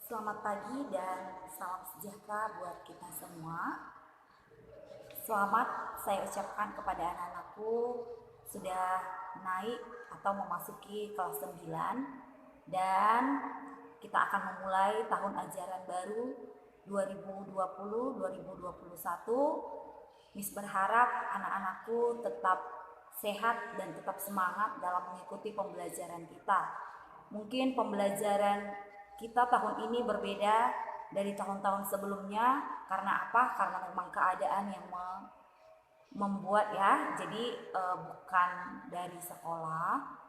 Selamat pagi dan salam sejahtera buat kita semua. Selamat saya ucapkan kepada anak-anakku sudah naik atau memasuki kelas 9 dan kita akan memulai tahun ajaran baru 2020-2021. Miss berharap anak-anakku tetap sehat dan tetap semangat dalam mengikuti pembelajaran kita. Mungkin pembelajaran kita tahun ini berbeda dari tahun-tahun sebelumnya. Karena apa? Karena memang keadaan yang membuat ya. Jadi bukan dari sekolah.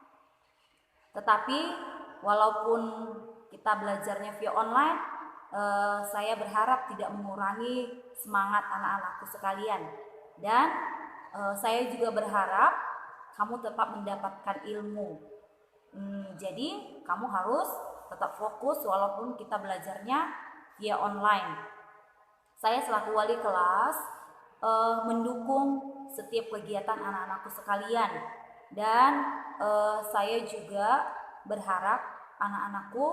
Tetapi walaupun kita belajarnya via online, saya berharap tidak mengurangi semangat anak-anakku sekalian. Dan saya juga berharap kamu tetap mendapatkan ilmu. Jadi kamu harus tetap fokus walaupun kita belajarnya via online. Saya selaku wali kelas mendukung setiap kegiatan anak-anakku sekalian. Dan saya juga berharap anak-anakku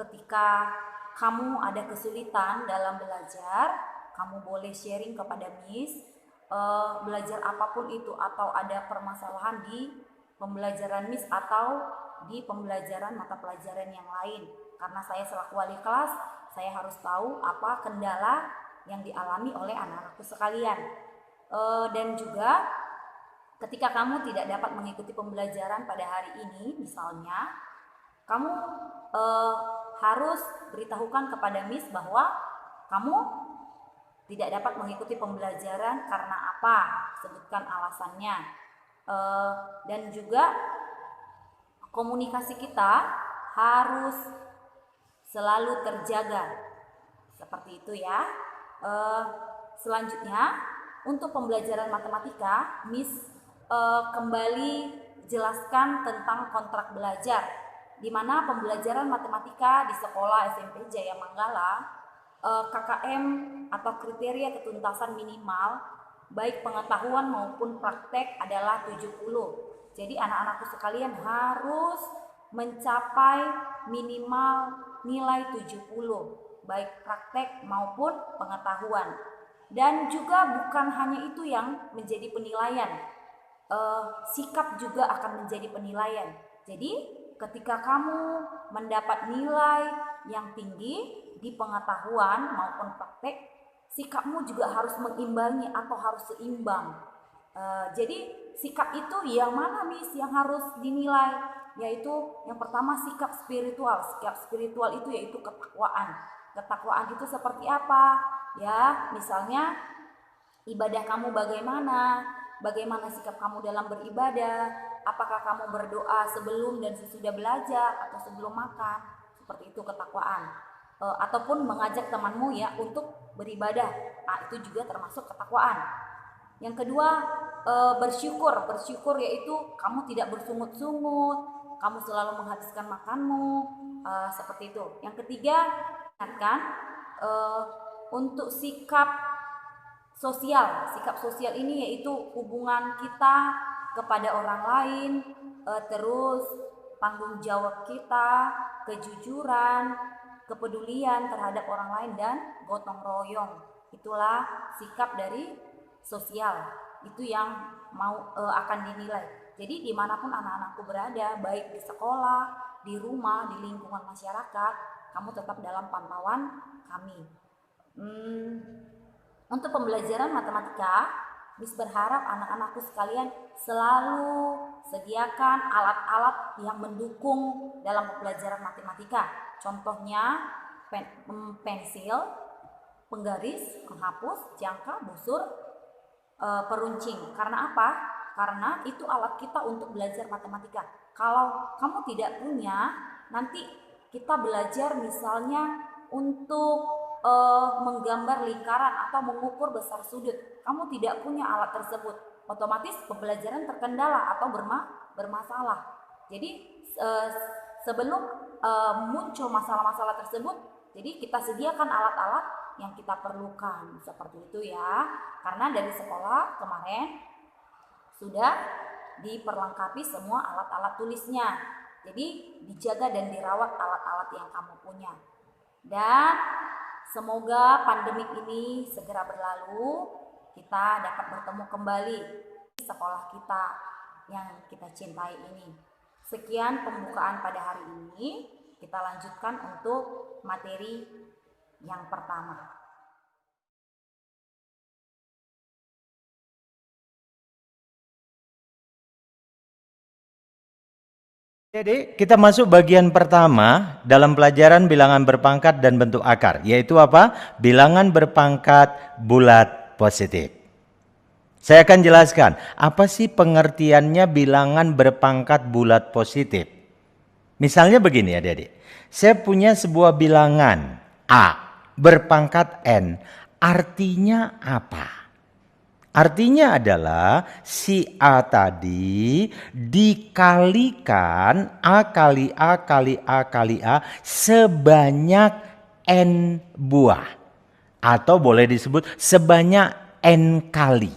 ketika kamu ada kesulitan dalam belajar, kamu boleh sharing kepada Miss belajar apapun itu, atau ada permasalahan di pembelajaran Miss atau di pembelajaran mata pelajaran yang lain. Karena saya selaku wali kelas, saya harus tahu apa kendala yang dialami oleh anak-anakku sekalian. Dan juga ketika kamu tidak dapat mengikuti pembelajaran pada hari ini, misalnya kamu harus beritahukan kepada Miss bahwa kamu tidak dapat mengikuti pembelajaran karena apa, sebutkan alasannya. Dan juga komunikasi kita harus selalu terjaga, seperti itu ya. Selanjutnya untuk pembelajaran matematika, Miss kembali jelaskan tentang kontrak belajar, di mana pembelajaran matematika di sekolah SMP Jaya Manggala, KKM atau kriteria ketuntasan minimal baik pengetahuan maupun praktek adalah 70. Jadi anak-anakku sekalian harus mencapai minimal nilai 70 baik praktek maupun pengetahuan. Dan juga bukan hanya itu yang menjadi penilaian, sikap juga akan menjadi penilaian. Jadi ketika kamu mendapat nilai yang tinggi di pengetahuan maupun praktek, sikapmu juga harus mengimbangi atau harus seimbang. Jadi sikap itu yang mana Miss yang harus dinilai? Yaitu yang pertama sikap spiritual. Sikap spiritual itu yaitu ketakwaan. Ketakwaan itu seperti apa? Ya, misalnya ibadah kamu bagaimana? Bagaimana sikap kamu dalam beribadah? Apakah kamu berdoa sebelum dan sesudah belajar atau sebelum makan? Seperti itu ketakwaan. Ataupun mengajak temanmu ya untuk beribadah. Nah, itu juga termasuk ketakwaan. Yang kedua, bersyukur. Bersyukur yaitu kamu tidak bersungut-sungut, kamu selalu menghabiskan makanmu, seperti itu. Yang ketiga, ingatkan untuk sikap sosial. Sikap sosial ini yaitu hubungan kita kepada orang lain, terus tanggung jawab kita, kejujuran, kepedulian terhadap orang lain, dan gotong royong. Itulah sikap dari sosial. Itu yang akan dinilai. Jadi dimanapun anak-anakku berada, baik di sekolah, di rumah, di lingkungan masyarakat, kamu tetap dalam pantauan kami. Untuk pembelajaran matematika, Miss berharap anak-anakku sekalian selalu sediakan alat-alat yang mendukung dalam pembelajaran matematika. Contohnya pensil, penggaris, penghapus, jangka, busur, peruncing. Karena apa? Karena itu alat kita untuk belajar matematika. Kalau kamu tidak punya, nanti kita belajar misalnya untuk menggambar lingkaran atau mengukur besar sudut. Kamu tidak punya alat tersebut, otomatis pembelajaran terkendala atau bermasalah. Jadi sebelum muncul masalah-masalah tersebut, jadi kita sediakan alat-alat yang kita perlukan, seperti itu ya. Karena dari sekolah kemarin sudah diperlengkapi semua alat-alat tulisnya. Jadi dijaga dan dirawat alat-alat yang kamu punya. Dan semoga pandemik ini segera berlalu, kita dapat bertemu kembali di sekolah kita yang kita cintai ini. Sekian pembukaan pada hari ini, kita lanjutkan untuk materi yang pertama. Jadi kita masuk bagian pertama dalam pelajaran bilangan berpangkat dan bentuk akar, yaitu apa? Bilangan berpangkat bulat positif. Saya akan jelaskan, apa sih pengertiannya bilangan berpangkat bulat positif? Misalnya begini adik-adik, saya punya sebuah bilangan A berpangkat N, artinya apa? Artinya adalah si A tadi dikalikan A kali A kali A kali A sebanyak N buah. Atau boleh disebut sebanyak N kali.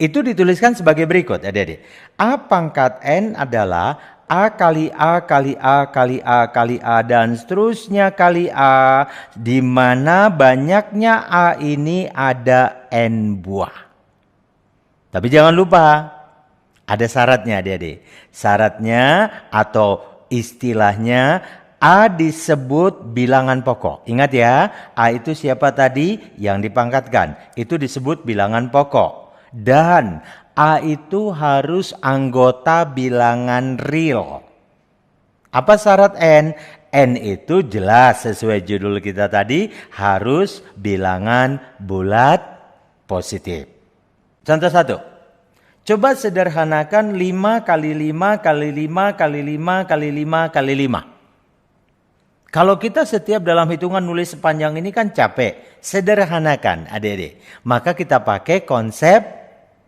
Itu dituliskan sebagai berikut, adik-adik. A pangkat N adalah A kali A kali A kali A kali A dan seterusnya kali A, di mana banyaknya A ini ada N buah. Tapi jangan lupa, ada syaratnya adik-adik. Syaratnya atau istilahnya A disebut bilangan pokok. Ingat ya, A itu siapa tadi? Yang dipangkatkan. Itu disebut bilangan pokok. Dan A itu harus anggota bilangan real. Apa syarat N? N itu jelas sesuai judul kita tadi, harus bilangan bulat positif. Contoh 1. Coba sederhanakan 5 kali 5 kali 5 kali 5 kali 5 kali 5. Kalau kita setiap dalam hitungan nulis sepanjang ini kan capek. Sederhanakan adik-adik. Maka kita pakai konsep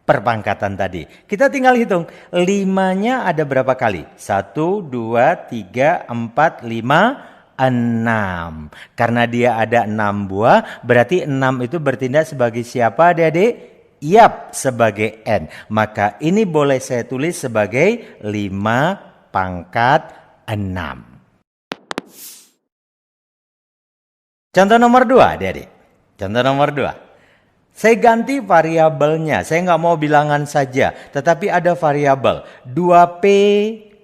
perpangkatan tadi. Kita tinggal hitung 5-nya ada berapa kali? 1, 2, 3, 4, 5, 6. Karena dia ada 6 buah, berarti 6 itu bertindak sebagai siapa adik-adik? Yap, sebagai N. Maka ini boleh saya tulis sebagai 5 pangkat 6. Contoh nomor 2 adik-adik. Contoh nomor 2. Saya ganti variabelnya. Saya nggak mau bilangan saja. Tetapi ada variabel. 2P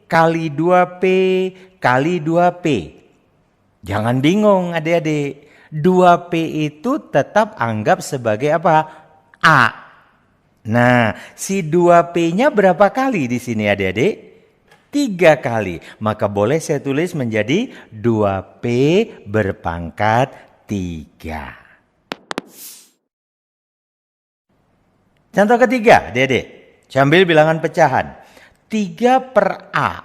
kali 2P kali 2P. Jangan bingung adik-adik. 2P itu tetap anggap sebagai apa? A. Nah, si 2P-nya berapa kali di sini adik-adik? 3 kali. Maka boleh saya tulis menjadi 2P berpangkat 3. Contoh ketiga, adik-adik. Saya ambil bilangan pecahan. 3 per A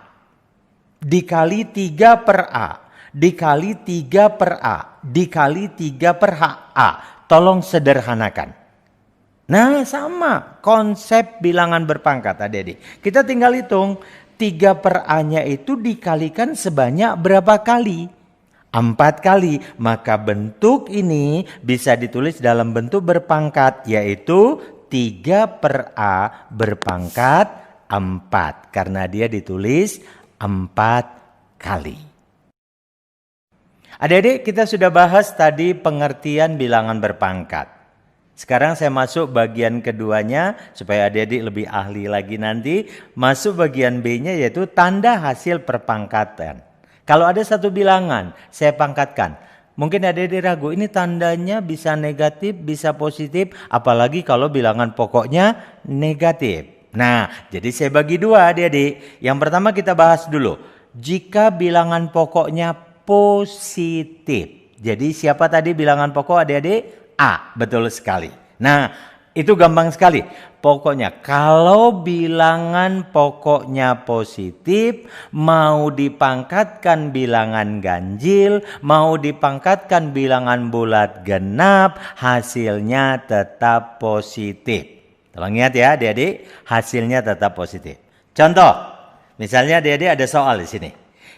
dikali 3 per A dikali 3 per A dikali 3 per A. Tolong sederhanakan. Nah, sama konsep bilangan berpangkat adik-adik. Kita tinggal hitung 3 per A-nya itu dikalikan sebanyak berapa kali? 4 kali. Maka bentuk ini bisa ditulis dalam bentuk berpangkat, yaitu 3 per A berpangkat 4. Karena dia ditulis 4 kali. Adik-adik, kita sudah bahas tadi pengertian bilangan berpangkat. Sekarang saya masuk bagian keduanya supaya adik-adik lebih ahli lagi nanti. Masuk bagian B-nya yaitu tanda hasil perpangkatan. Kalau ada satu bilangan saya pangkatkan, mungkin adik-adik ragu, ini tandanya bisa negatif, bisa positif, apalagi kalau bilangan pokoknya negatif. Nah, jadi saya bagi dua adik-adik. Yang pertama kita bahas dulu. Jika bilangan pokoknya positif. Jadi siapa tadi bilangan pokok adik-adik? A, betul sekali. Nah, itu gampang sekali. Pokoknya kalau bilangan pokoknya positif, mau dipangkatkan bilangan ganjil, mau dipangkatkan bilangan bulat genap, hasilnya tetap positif. Tolong ingat ya adik-adik, hasilnya tetap positif. Contoh, misalnya adik-adik ada soal di sini.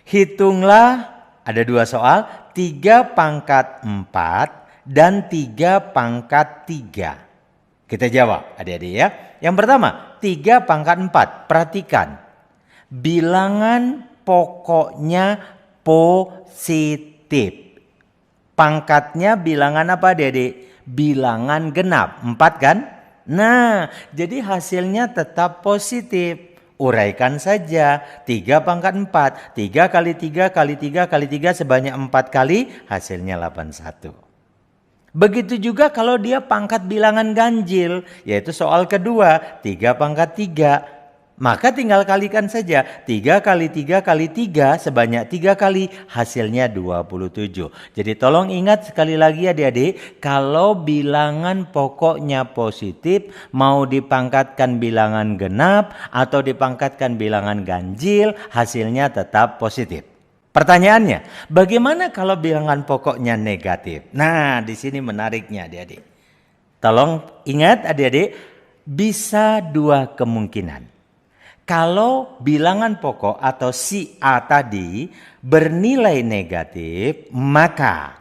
Hitunglah, ada 2 soal, 3 pangkat 4 dan 3 pangkat 3. Kita jawab adik-adik ya. Yang pertama, 3 pangkat 4. Perhatikan. Bilangan pokoknya positif. Pangkatnya bilangan apa adik-adik? Bilangan genap, 4 kan? Nah, jadi hasilnya tetap positif. Uraikan saja, 3 pangkat 4. 3 kali 3 kali 3 kali 3 sebanyak 4 kali, hasilnya 81. Begitu juga kalau dia pangkat bilangan ganjil, yaitu soal kedua, 3 pangkat 3. Maka tinggal kalikan saja, 3 kali 3 kali 3 sebanyak 3 kali, hasilnya 27. Jadi tolong ingat sekali lagi adik-adik, kalau bilangan pokoknya positif, mau dipangkatkan bilangan genap atau dipangkatkan bilangan ganjil, hasilnya tetap positif. Pertanyaannya, bagaimana kalau bilangan pokoknya negatif? Nah, di sini menariknya adik-adik. Tolong ingat adik-adik, bisa 2 kemungkinan. Kalau bilangan pokok atau si A tadi bernilai negatif, maka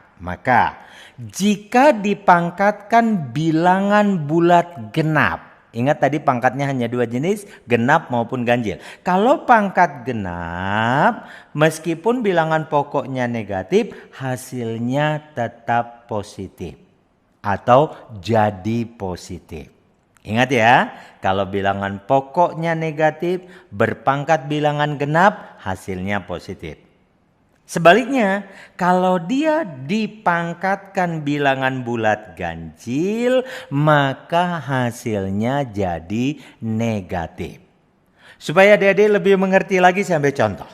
jika dipangkatkan bilangan bulat genap, ingat tadi pangkatnya hanya 2 jenis, genap maupun ganjil. Kalau pangkat genap, meskipun bilangan pokoknya negatif, hasilnya tetap positif atau jadi positif. Ingat ya, kalau bilangan pokoknya negatif, berpangkat bilangan genap, hasilnya positif. Sebaliknya, kalau dia dipangkatkan bilangan bulat ganjil, maka hasilnya jadi negatif. Supaya adik-adik lebih mengerti lagi, saya ambil contoh.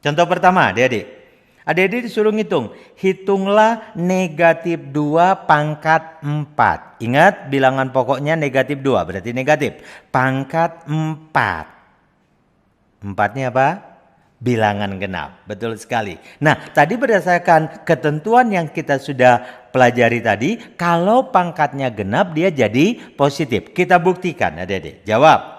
Contoh pertama, adik-adik. Adik-adik disuruh ngitung. Hitunglah negatif 2 pangkat 4. Ingat bilangan pokoknya negatif 2. Berarti negatif. Pangkat 4. 4-nya apa? Bilangan genap. Betul sekali. Nah, tadi berdasarkan ketentuan yang kita sudah pelajari tadi. Kalau pangkatnya genap dia jadi positif. Kita buktikan adik-adik. Jawab.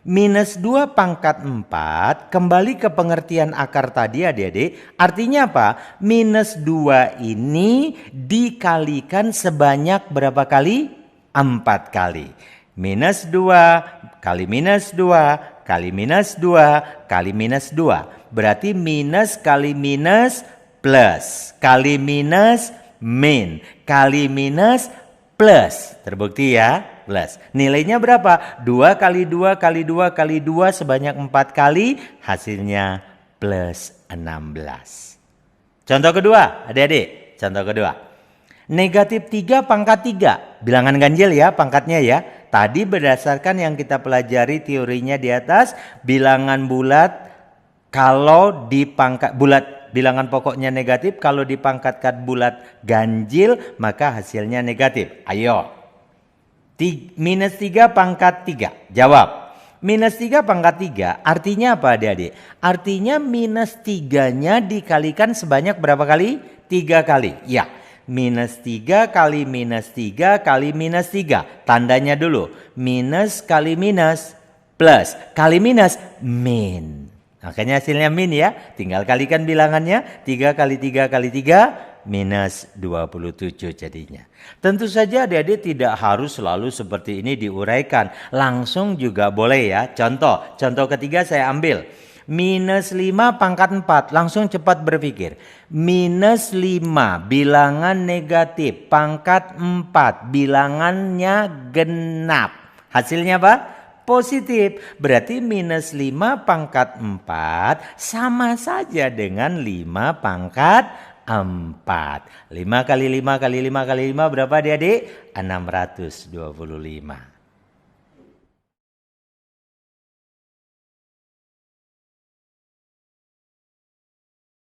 Minus 2 pangkat 4, kembali ke pengertian akar tadi adik-adik. Artinya apa? Minus 2 ini dikalikan sebanyak berapa kali? 4 kali. Minus 2 kali minus 2 kali minus 2 kali minus 2. Berarti minus kali minus plus. Kali minus min. Kali minus plus. Terbukti ya? Plus. Nilainya berapa? 2 kali 2 kali 2 kali 2 sebanyak 4 kali. Hasilnya plus 16. Contoh kedua, adik-adik. Contoh kedua. Negatif 3 pangkat 3. Bilangan ganjil ya pangkatnya ya. Tadi berdasarkan yang kita pelajari teorinya di atas. Bilangan bulat kalau dipangkat bulat. Bilangan pokoknya negatif. Kalau dipangkatkan bulat ganjil maka hasilnya negatif. Ayo. Minus 3 pangkat 3. Jawab. Minus 3 pangkat 3 artinya apa adik-adik? Artinya minus 3-nya dikalikan sebanyak berapa kali? 3 kali. Ya. Minus 3 kali minus 3 kali minus 3. Tandanya dulu. Minus kali minus plus. Kali minus min. Makanya hasilnya min ya. Tinggal kalikan bilangannya. 3 kali 3 kali 3. Minus 27 jadinya. Tentu saja adik-adik tidak harus selalu seperti ini diuraikan. Langsung juga boleh ya. Contoh ketiga saya ambil. Minus 5 pangkat 4. Langsung cepat berpikir. Minus 5 bilangan negatif. Pangkat 4 bilangannya genap. Hasilnya apa? Positif. Berarti minus 5 pangkat 4 sama saja dengan 5 pangkat 4. 5 kali 5 kali 5 kali 5 berapa adik-adik? 625.